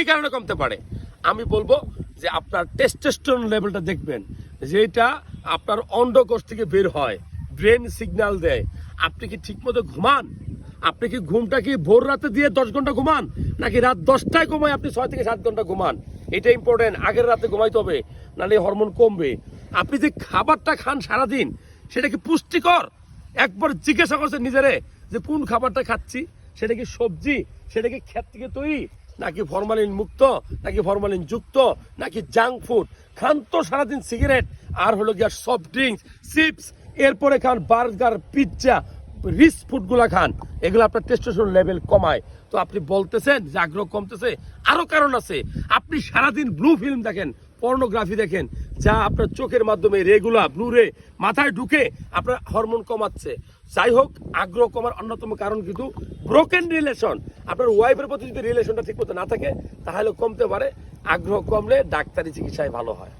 এই কারণে কমতে পারে। আমি বলবো যে আপনার টেস্টোস্টেরন লেভেলটা দেখবেন, যেটা আপনার অন্ডকোষ থেকে বের হয়, ব্রেন সিগন্যাল দেয়। আপনি কি ঠিকমতো ঘুমান? আপনি কি ঘুমটা কি ভোর রাতে দিয়ে 10 ঘন্টা ঘুমান, নাকি রাত 10টায় ঘুমায় আপনি 6 থেকে 7 ঘন্টা ঘুমান? এটা ইম্পর্টেন্ট। আগের রাতে ঘুমাইতে হবে, নাহলে হরমোন কমবে। আপনি যে খাবারটা খান সারাদিন, সেটা কি পুষ্টিকর? একবার জিজ্ঞাসা করছেন নিজেরে যে কোন খাবারটা খাচ্ছি? সেটা কি সবজি, সেটা কি ক্ষেত থেকে তৈরি, নাকি ফরমালিন মুক্ত, নাকি ফরমালিন যুক্ত, নাকি জাঙ্ক ফুড? খান তো সারাদিন সিগারেট আর হলো গিয়া সফট ড্রিঙ্কস, চিপস, এরপরে খান বার্গার, পিৎজা, রিচ ফুডগুলা খান। এগুলো আপনার টেস্টোস্টেরন লেভেল কমায়। তো আপনি বলতেছেন যে আগ্রহ কমতেছে, আরো কারণ আছে। আপনি সারাদিন ব্লু ফিল্ম দেখেন, পর্নোগ্রাফি দেখেন, যা আপনার চোখের মাধ্যমে রেগুলার ব্লু রে মাথায় ঢুকে আপনার হরমোন কমাচ্ছে। যাই হোক, আগ্রহ কমার অন্যতম কারণ কিন্তু ব্রোকেন রিলেশন। আপনার ওয়াইফের প্রতি যদি রিলেশনটা ঠিক মতো না থাকে, তাহলে কমতে পারে। আগ্রহ কমলে ডাক্তারি চিকিৎসায় ভালো হয়।